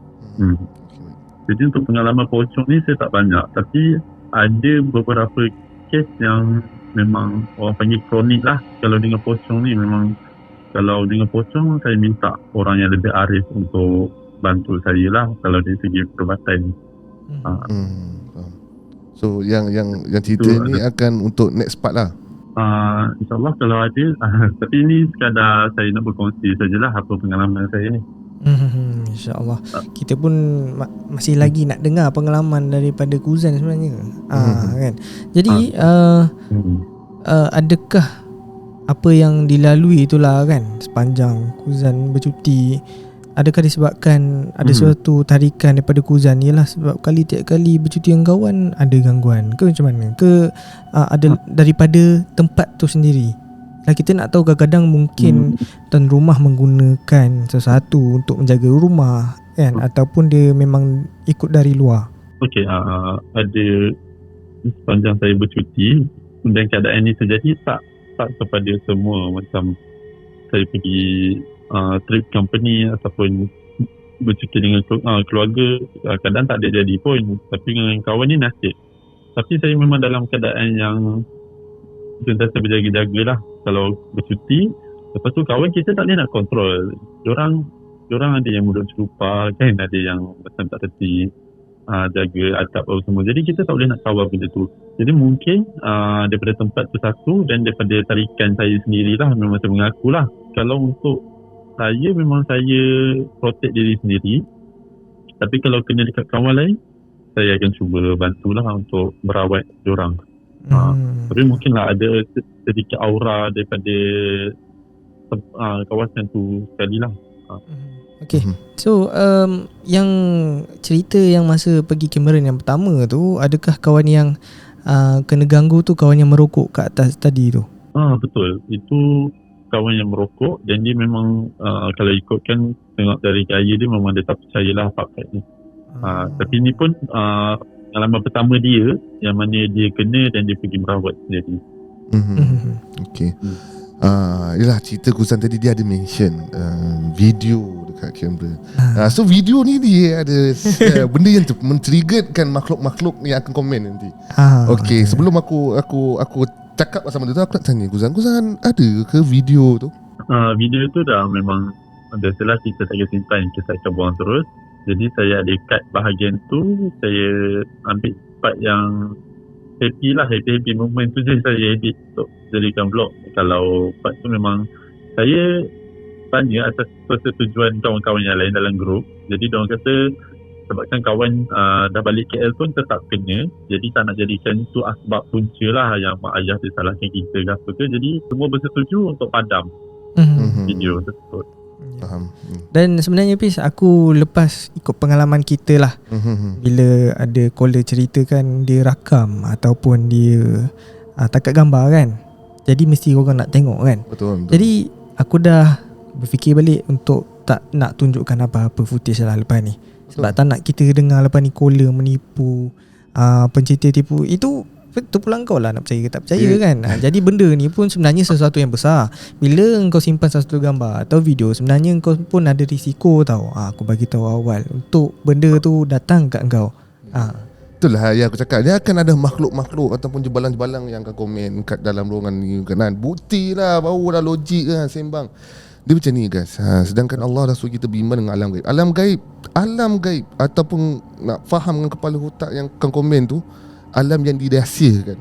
Jadi untuk pengalaman pocong ni saya tak banyak, tapi ada beberapa kes yang memang orang panggil kronik lah. Kalau dengan pocong ni memang, kalau dengan pocong saya minta orang yang lebih arif untuk bantu saya lah kalau dari segi perubatan. So yang cerita itu ni akan untuk next part lah. InsyaAllah kalau ada. Tapi ni sekadar saya nak berkongsi sajalah apa pengalaman saya ni. InsyaAllah. Kita pun masih lagi nak dengar pengalaman daripada Kuzan sebenarnya. Kan. Jadi adakah apa yang dilalui itulah kan sepanjang Kuzan bercuti, adakah disebabkan ada suatu tarikan daripada Kuzan, ialah sebab tiap kali bercuti dengan kawan ada gangguan ke macam mana, ke ada daripada tempat tu sendiri? Lah kita nak tahu kadang-kadang mungkin tuan rumah menggunakan sesuatu untuk menjaga rumah kan, ataupun dia memang ikut dari luar. Okey, ada sepanjang saya bercuti dan keadaan ini terjadi tak kepada semua. Macam saya pergi trip company ataupun bercuti dengan keluarga, kadang tak ada jadi pun. Tapi dengan kawan ni nasib. Tapi saya memang dalam keadaan yang sentiasa berjaga-jaga lah kalau bercuti. Lepas tu kawan kita tak boleh nak kontrol. Diorang ada yang mudah serupa kan, ada yang macam tak reti jaga adab apa semua. Jadi kita tak boleh nak kawal benda tu. Jadi mungkin daripada tempat tu satu, dan daripada tarikan saya sendirilah, memang saya mengakulah. Kalau untuk saya, memang saya protect diri sendiri. Tapi kalau kena dekat kawan lain, saya akan cuba bantulah untuk merawat diorang. Tapi mungkinlah ada sedikit aura daripada kawasan tu sekali lah. Okay. So yang cerita yang masa pergi Cameron yang pertama tu, adakah kawan yang kena ganggu tu kawan yang merokok kat atas tadi tu? Betul. Itu kawan yang merokok, dan dia memang kalau ikutkan tengok dari gaya dia memang dia tak percayalah pakai ni. Tapi ni pun pengalaman pertama dia yang mana dia kena dan dia pergi merawat sendiri. Okay. Yelah, cerita Kuzan tadi dia ada mention video dekat kamera. So video ni dia ada benda yang men-triggerkan makhluk-makhluk yang akan komen nanti. Okay, sebelum aku cakap pasal benda tu, aku nak tanya Kuzan ada ke video tu? Video tu dah memang biasalah kita tak akan simpan, kita akan buang terus. Jadi saya ada cut bahagian tu, saya ambil part yang happy moment tu je saya edit untuk jadikan vlog. Kalau part tu memang saya tanya atas persetujuan kawan-kawan yang lain dalam grup. Jadi diorang kata sebabkan kawan dah balik KL pun tetap kena, jadi tak nak jadikan tu asbab punca lah yang mak ayah dia salahkan kita ke apa ke. Jadi semua bersetuju untuk padam video tersebut. Faham. Dan sebenarnya Pis, aku lepas ikut pengalaman kita lah, bila ada caller ceritakan dia rakam ataupun dia takat gambar kan, jadi mesti orang nak tengok kan. Betul. Jadi aku dah berfikir balik untuk tak nak tunjukkan apa-apa footage lah lepas ni. Sebab tak nak kita dengar lepas ni caller menipu, pencerita tipu. Itu pula kau lah nak percaya ke tak percaya kan. Jadi benda ni pun sebenarnya sesuatu yang besar. Bila kau simpan satu gambar atau video, sebenarnya kau pun ada risiko tau. Aku bagi tahu awal untuk benda tu datang kat kau. Itulah yang aku cakap, dia akan ada makhluk-makhluk ataupun jebalang-jebalang yang akan komen kat dalam ruangan ni kan. Bukti lah, baru dah logik kan, sembang. Dia macam ni guys. Sedangkan Allah dah suruh kita beriman dengan alam gaib. Alam gaib ataupun nak faham dengan kepala otak yang akan komen tu, alam yang dirahsiakan.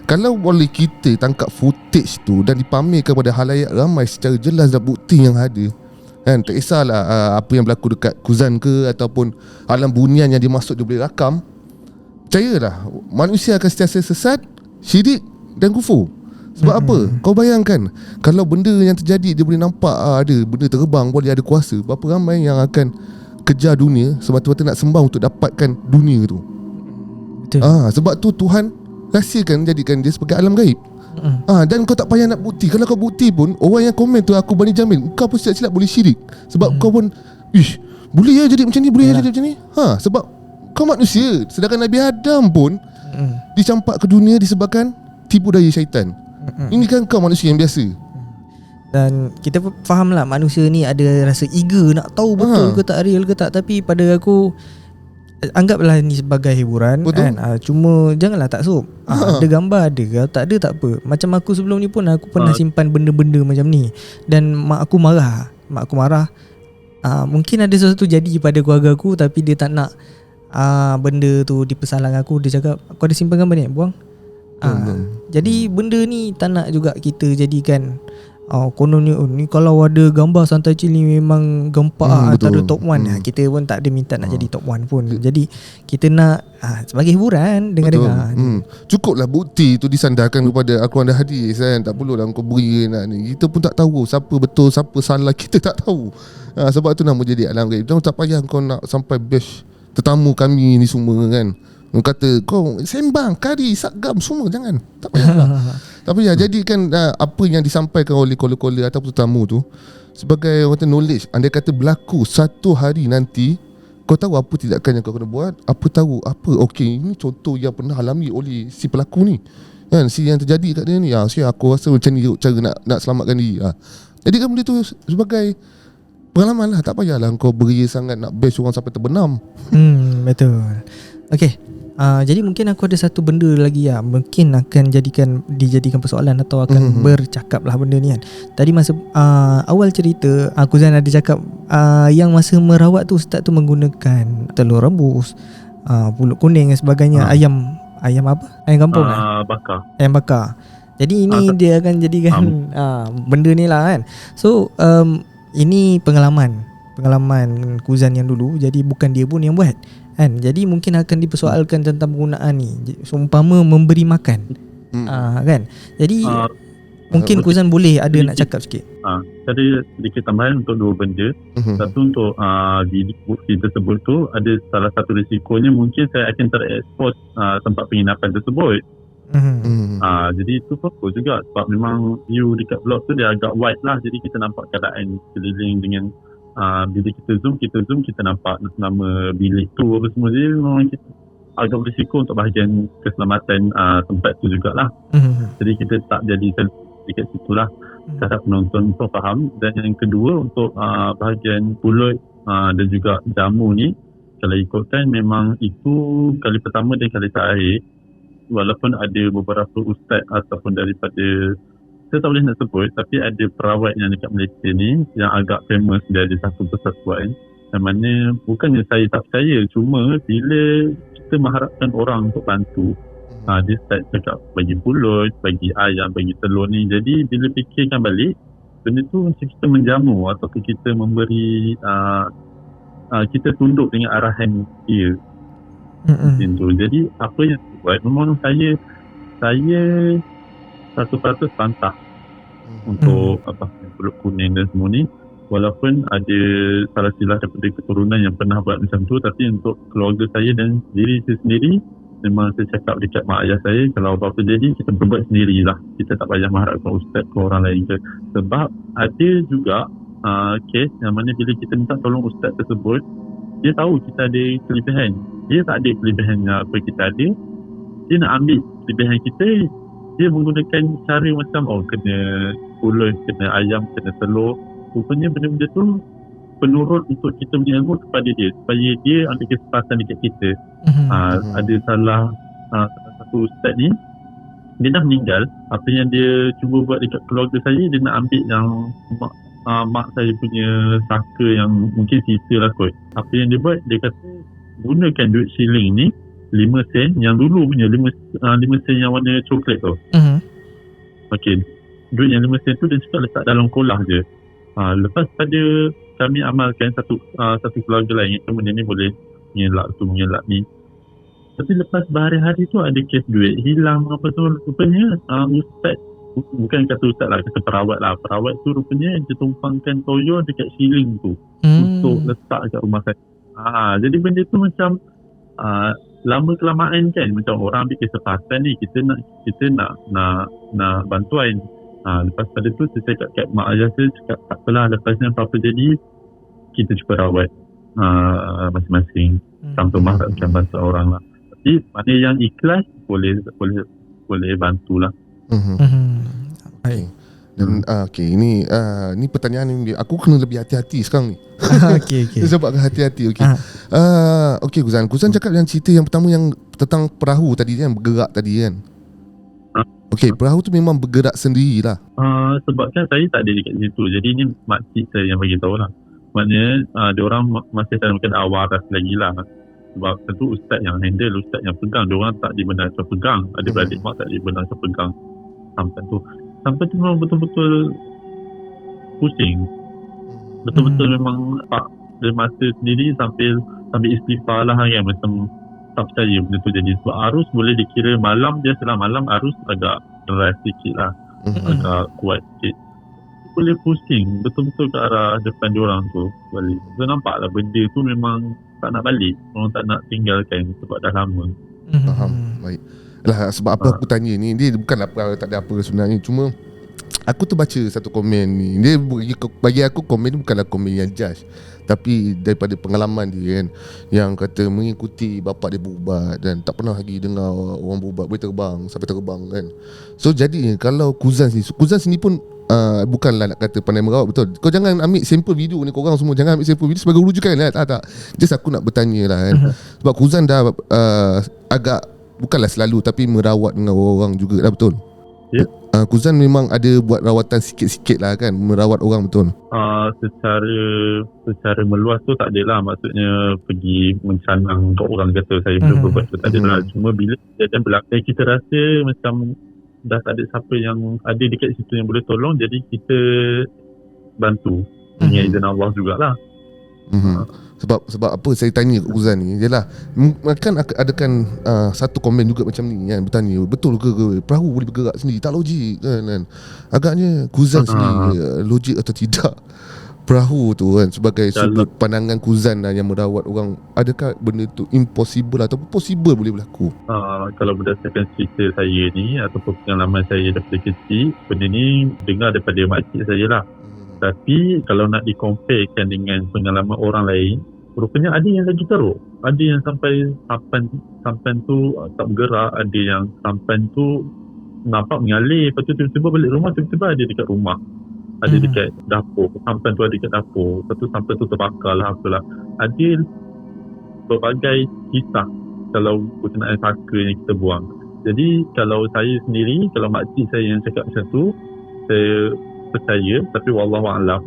Kalau boleh kita tangkap footage tu dan dipamerkan kepada halayak ramai secara jelas dan bukti yang ada kan, tak kisahlah apa yang berlaku dekat Kuzan ke ataupun alam bunian yang dimaksud dia boleh rakam, percayalah manusia akan sentiasa sesat, syirik dan kufur. Sebab apa? Kau bayangkan kalau benda yang terjadi dia boleh nampak ada benda terbang, boleh ada kuasa, berapa ramai yang akan kejar dunia semata-mata nak sembah untuk dapatkan dunia tu. Betul. Sebab tu Tuhan rahsiakan, jadikan dia sebagai alam gaib. Dan kau tak payah nak bukti. Kalau kau bukti pun, orang yang komen tu aku berani jamin kau pun silap-silap boleh syirik. Sebab kau pun boleh jadi macam ni, boleh jadi macam ni. Sebab kau manusia. Sedangkan Nabi Adam pun dicampak ke dunia disebabkan tipu daya syaitan. Ini kan kau manusia yang biasa. Dan kita faham lah manusia ni ada rasa eager nak tahu betul ke tak, real ke tak. Tapi pada aku, anggaplah ni sebagai hiburan. Betul. Kan? Cuma janganlah taksub. Ada gambar ada, tak ada tak apa. Macam aku sebelum ni pun aku pernah simpan benda-benda macam ni. Dan mak aku marah. Mungkin ada sesuatu jadi pada keluarga aku, tapi dia tak nak benda tu dipersalah aku. Dia cakap, kau ada simpan gambar ni? Buang. Jadi benda ni tak nak juga kita jadikan kononnya ni kalau ada gambar Santai Chill ni memang gempak antara top 1. Kita pun tak ada minta nak jadi top 1 pun. Jadi kita nak sebagai hiburan dengar-dengar. Cukuplah bukti tu disandarkan kepada Al-Quran dan hadis kan. Tak perlulah kau beri nak ni. Kita pun tak tahu siapa betul siapa salah, kita tak tahu. Sebab tu nama jadi alam gaib. Tak payah kau nak sampai bash tetamu kami ni semua kan. Kau kata kau sembang, kari, sakgam semua, jangan. Tak payahlah. Tak payah. Jadikan apa yang disampaikan oleh caller-caller ataupun tetamu tu sebagai orang kata knowledge. Andai kata berlaku satu hari nanti, kau tahu apa tindakan yang kau kena buat, apa tahu apa ini contoh yang pernah alami oleh si pelaku ni kan, si yang terjadi kat dia ni. Aku rasa macam ni cara nak selamatkan diri. Jadi kan benda tu sebagai pengalaman lah. Tak payahlah kau beri sangat nak bash orang sampai terbenam. Betul. Okay. Jadi mungkin aku ada satu benda lagi mungkin akan dijadikan persoalan atau akan bercakap lah benda ni kan. Tadi masa awal cerita Kuzan ada cakap yang masa merawat tu ustaz tu menggunakan telur rebus, pulut kuning dan sebagainya. Ayam apa? Ayam kampung bakar. Ayam bakar. Jadi ini dia akan jadikan benda ni lah kan. So ini pengalaman Kuzan yang dulu. Jadi bukan dia pun yang buat kan. Jadi mungkin akan dipersoalkan tentang penggunaan ni, seumpama memberi makan kan. Jadi mungkin Kuzan boleh ada nak cakap sikit. Ada sedikit tambahan untuk dua benda. Satu, untuk di bukti tersebut tu ada salah satu risikonya mungkin saya akan terekspos tempat penginapan tersebut. Jadi itu fokus juga sebab memang view dekat blog tu dia agak wide lah. Jadi kita nampak keadaan sekeliling dengan bila kita zoom kita nampak nama bilik tu apa semua. Jadi memang kita agak berisiko untuk bahagian keselamatan tempat tu jugalah. Jadi kita tak jadi dekat situ lah. Harap penonton pun faham. Dan yang kedua untuk bahagian pulut dan juga jamu ni, kalau ikutkan memang itu kali pertama dan kali terakhir. Walaupun ada beberapa ustaz ataupun daripada, saya tak boleh nak sebut, tapi ada perawat yang dekat Malaysia ni yang agak famous, dia ada satu persatuan yang mana bukannya saya tak percaya, cuma bila kita mengharapkan orang untuk bantu, dia start cakap bagi pulut, bagi ayam, bagi telur ni. Jadi bila fikirkan balik, benda tu macam kita menjamu ataupun kita memberi kita tunduk dengan arahan dia. Macam tu. Jadi apa yang buat, memang saya 100% pantah untuk pulut kuning dan semua ni. Walaupun ada salah silap daripada keturunan yang pernah buat macam tu, tapi untuk keluarga saya dan diri saya sendiri, memang saya cakap dekat mak ayah saya, kalau apa-apa jadi kita berbuat sendirilah. Kita tak payah mengharapkan ustaz ke orang lain ke. Sebab ada juga kes yang mana bila kita minta tolong ustaz tersebut, dia tahu kita ada kelebihan. Dia tak ada kelebihan yang apa kita ada. Dia nak ambil kelebihan kita. Dia menggunakan cara macam kena pulut, kena ayam, kena telur. Rupanya benda-benda tu penurut untuk kita punya ilmu kepada dia, supaya dia ambil kesempatan dekat kita. Ada salah satu ustaz ni, dia dah meninggal. Apa yang dia cuba buat dekat keluarga saya, dia nak ambil yang mak saya punya saka yang mungkin sisa lah kot. Apa yang dia buat, dia kata gunakan duit shilling ni 5 sen yang dulu punya 5 sen yang warna coklat tu. Okay, duit yang 5 sen tu dia cakap letak dalam kolah je. Lepas pada kami amalkan satu keluarga lain, benda ni boleh mengelak ni. Tapi lepas berhari-hari tu ada kes duit hilang apa tu, rupanya ustaz bukan kata ustaz lah, kata perawat lah. Perawat tu rupanya dia tumpangkan toyo dekat ceiling tu untuk letak kat rumah saya. Jadi benda tu macam lama kelamaan kan, macam orang ambil kesempatan ni, kita nak bantuan. Lepas pada tu saya cakap kat mak ayah saya, cakap tak apalah, lepas ni apa-apa jadi kita cuba rawat masing-masing sampai macam bantu orang lah. Tapi mana yang ikhlas boleh bantulah. Baik. Dan ini pertanyaan ni aku kena lebih hati-hati sekarang ni. Okey. Sebab hati-hati. Okey Kuzan cakap yang cerita yang pertama yang tentang perahu tadi kan, bergerak tadi kan. Okey, perahu tu memang bergerak sendirilah. Sebab kan saya tak ada dekat situ. Jadi ni makcik saya yang bagi tahu lah. Maknanya diorang masih dalam keadaan waras lagi lah. Sebab tentu ustaz yang handle, ustaz yang pegang. Diorang tak dibenarkan pegang. Adik-beradik mak tak dibenarkan pegang sampai tu memang betul-betul pusing. Betul-betul memang tak ada masa sendiri sambil istighfar lah kan, macam tak percaya benda tu jadi. Sebab arus boleh dikira malam, biasalah malam arus agak deras sikit lah, agak kuat sikit, boleh pusing betul-betul ke arah depan diorang tu balik. So nampak lah benda tu memang tak nak balik, orang tak nak tinggalkan sebab dah lama. Faham. Baik lah, sebab apa aku tanya ni, dia bukanlah tak ada apa sebenarnya, cuma aku terbaca satu komen ni. Dia bagi aku komen ni bukanlah komen yang judge, tapi daripada pengalaman dia kan, yang kata mengikuti bapa dia berubat dan tak pernah lagi dengar orang berubat boleh terbang sampai terbang kan. So jadi kalau Kuzan sini pun bukanlah nak kata pandai merawat, betul. Kau jangan ambil sampel video ni, korang semua jangan ambil sampel video sebagai rujukan lah. Tak. Just aku nak bertanya lah kan. Sebab Kuzan dah agak, bukanlah selalu tapi merawat dengan orang juga lah, betul? Ya. Kuzan memang ada buat rawatan sikit-sikit lah kan, merawat orang, betul? Secara meluas tu tak adalah, maksudnya pergi mencanang untuk orang kata saya boleh berbuat tu tak adalah. Cuma bila kejadian berlaku, kita rasa macam dah tak ada siapa yang ada dekat situ yang boleh tolong, jadi kita bantu dengan izin Allah jugalah. Sebab apa saya tanya kat Kuzan ni ialah, kan adakan satu komen juga macam ni kan, bertanya betul ke perahu boleh bergerak sendiri, tak logik kan. Agaknya Kuzan sendiri logik atau tidak perahu tu kan, sebagai sudut pandangan Kuzan yang merawat orang, adakah benda tu impossible ataupun possible boleh berlaku? Kalau berdasarkan cerita saya ni ataupun pengalaman saya daripada kecil, benda ni dengar daripada makcik saya lah. Tapi kalau nak dikomparekan dengan pengalaman orang lain, rupanya ada yang lagi teruk. Ada yang sampai sampan tu tak bergerak, ada yang sampan tu nampak mengalir, lepas tu tiba-tiba balik rumah, tiba-tiba ada dekat rumah, ada dekat dapur, sampan tu ada dekat dapur, lepas tu sampan tu terbakar lah apalah. Ada berbagai kisah kalau berkenaan saka yang kita buang. Jadi kalau saya sendiri, kalau makcik saya yang cakap macam tu, saya percaya, tapi wallahualam,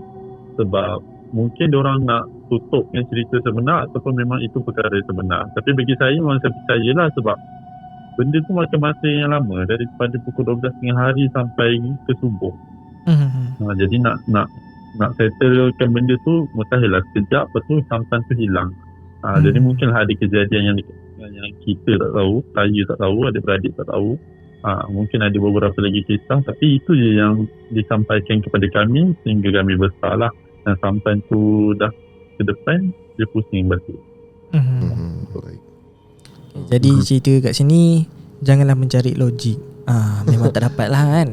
sebab mungkin diorang nak tutupkan cerita sebenar ataupun memang itu perkara sebenar. Tapi bagi saya memang saya percayalah, sebab benda tu makan masa yang lama, daripada pukul 12 tengah hari sampai ke subuh. Jadi nak settlekan benda tu mustahil lah. Sekejap lepas tu sampan tu hilang. Jadi mungkinlah ada kejadian yang kita tak tahu, saya tak tahu, adik-beradik tak tahu. Mungkin ada beberapa lagi kisah, tapi itu je yang disampaikan kepada kami sehingga kami besarlah. Dan sampai tu dah ke depan, dia pusing balik. Jadi cerita kat sini, janganlah mencari logik. Memang tak dapat lah kan.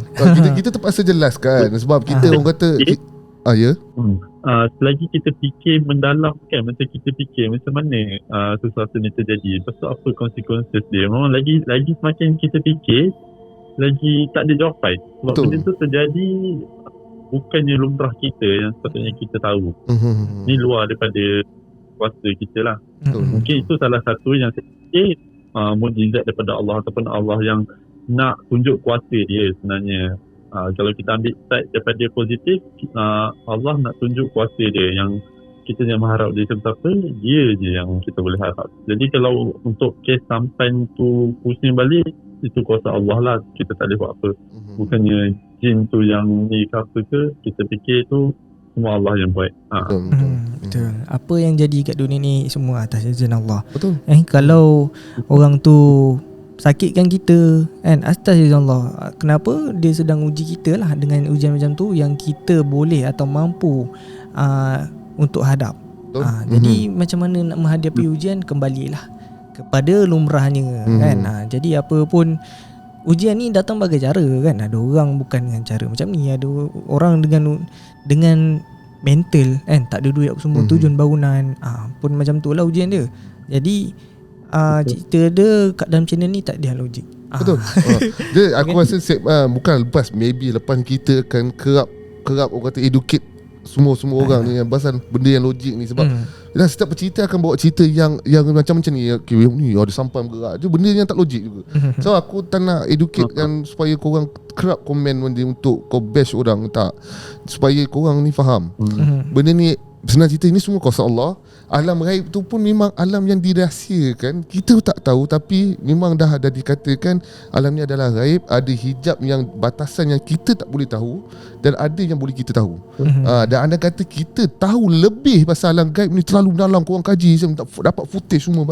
Kita terpaksa jelaskan sebab kita orang kata ya. Selagi kita fikir mendalam kan, macam kita fikir macam mana sesuatu ni terjadi, lepas tu apa konsekuensi dia, memang lagi semakin kita fikir, lagi tak ada jawapan. Sebab benda tu terjadi bukannya lumrah kita yang sepatutnya kita tahu. Ni luar daripada kuasa kita lah. Mungkin itu salah satu yang saya fikir mukjizat daripada Allah, ataupun Allah yang nak tunjuk kuasa dia sebenarnya. Kalau kita ambil side daripada positif, Allah nak tunjuk kuasa dia, yang kita jangan harap dia siapa, dia je yang kita boleh harap. Jadi kalau untuk kes sampan tu pusing balik, itu kuasa Allah lah, kita tak boleh buat apa. Bukannya jin tu yang ni ke apa ke, kita fikir tu semua Allah yang buat. Betul. Apa yang jadi kat dunia ni semua atas izin Allah. Betul. Kalau orang tu sakitkan kita kan. Astagfirullah, kenapa dia sedang uji kita lah dengan ujian macam tu yang kita boleh atau mampu untuk hadap. Jadi macam mana nak menghadapi ujian, kembalilah kepada lumrahnya kan. Jadi apa pun ujian ni datang bagai cara kan. Ada orang bukan dengan cara macam ni, ada orang dengan mental kan, tak ada duit apa semua, tujuan bangunan pun macam tu lah ujian dia. Jadi cerita dia kat dalam channel ni tak ada logik. Betul. Dia aku rasa bukan lepas, maybe lepas kita akan kerap orang kata educate semua orang ni pasal benda yang logik ni. Sebab setiap cerita akan bawa cerita yang macam ni, ni ada sampan bergerak je, benda yang tak logik juga. So aku tak nak educate kan supaya korang kerap komen benda untuk kau bash orang, tak, supaya korang ni faham. Benda ni senang cerita, ini semua kuasa Allah. Alam ghaib tu pun memang alam yang dirahsiakan, kita tak tahu, tapi memang dah ada dikatakan alam ni adalah ghaib. Ada hijab yang batasan yang kita tak boleh tahu, dan ada yang boleh kita tahu. Dan anda kata kita tahu lebih pasal alam ghaib ni terlalu dalam, korang kaji tak dapat footage semua.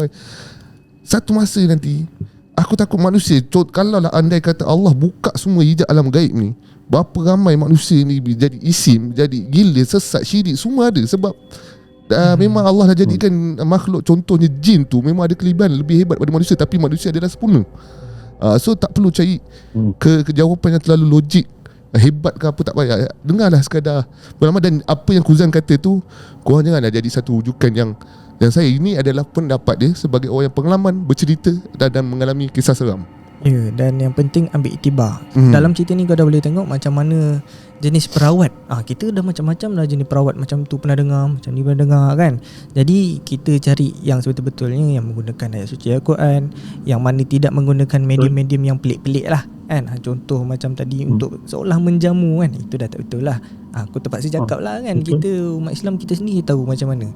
Satu masa nanti aku takut manusia, kalau lah andai kata Allah buka semua hijab alam ghaib ni, berapa ramai manusia ni jadi isim, jadi gila, sesat, syirik, semua ada. Sebab memang Allah dah jadikan makhluk, contohnya jin tu memang ada kelebihan lebih hebat daripada manusia, tapi manusia adalah sempurna. So tak perlu cari jawapan yang terlalu logik, hebat ke apa, tak payah. Dengarlah sekadar berlama. Dan apa yang Kuzan kata tu, korang janganlah jadi satu rujukan yang saya, ini adalah pendapat dia sebagai orang yang pengalaman bercerita dan mengalami kisah seram. Ya, dan yang penting ambil iktibar. Dalam cerita ni kau dah boleh tengok macam mana jenis perawat. Kita dah macam-macam dah jenis perawat, macam tu pernah dengar, macam ni pernah dengar kan. Jadi kita cari yang sebetul-betulnya, yang menggunakan ayat suci Al-Quran, yang mana tidak menggunakan medium-medium yang pelik-pelik lah kan. Contoh macam tadi untuk seolah menjamu kan, itu dah tak betul lah. Aku terpaksa cakap lah kan, kita umat Islam kita sendiri tahu macam mana.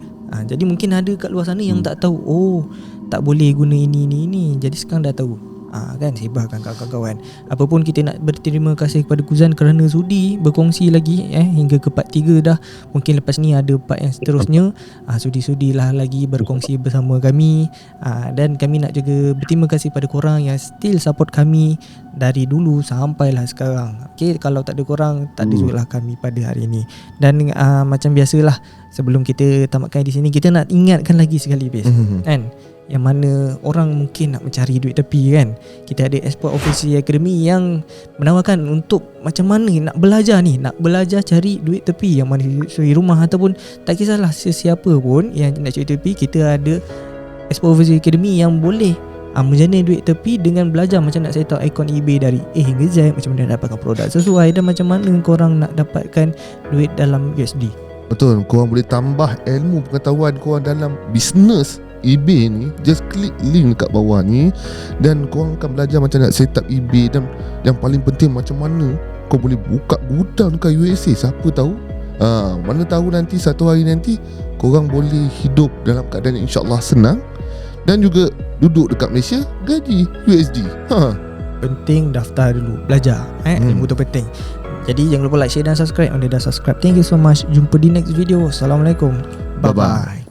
Jadi mungkin ada kat luar sana yang tak tahu, oh tak boleh guna ini. Jadi sekarang dah tahu. Kan, sebarkan kawan-kawan. Apapun kita nak berterima kasih kepada Kuzan kerana sudi berkongsi lagi hingga ke part 3 dah. Mungkin lepas ni ada part yang seterusnya. Sudi-sudilah lagi berkongsi bersama kami. Dan kami nak juga berterima kasih pada korang yang still support kami dari dulu sampailah sekarang. Okay, kalau tak ada korang, tak ada juga lah kami pada hari ini. Dan macam biasalah, sebelum kita tamatkan di sini, kita nak ingatkan lagi sekali kan, yang mana orang mungkin nak mencari duit tepi kan. Kita ada Export Officer Academy yang menawarkan untuk macam mana nak belajar cari duit tepi, yang mana suri rumah ataupun tak kisahlah sesiapa pun yang nak cari tepi. Kita ada Export Officer Academy yang boleh menjana duit tepi dengan belajar macam nak set up akaun eBay dari A hingga Z, macam mana nak dapatkan produk sesuai, dan macam mana korang nak dapatkan duit dalam USD. Betul, korang boleh tambah ilmu pengetahuan korang dalam bisnes eBay ni. Just klik link dekat bawah ni dan korang akan belajar macam nak set up eBay. Dan yang paling penting, macam mana kau boleh buka gudang dekat USA. Siapa tahu, mana tahu nanti satu hari nanti korang boleh hidup dalam keadaan yang insyaAllah senang, dan juga duduk dekat Malaysia gaji USD. Penting daftar dulu, belajar ilmu tu penting. Jadi jangan lupa like, share dan subscribe. Anda dah subscribe, thank you so much. Jumpa di next video. Assalamualaikum. Bye-bye.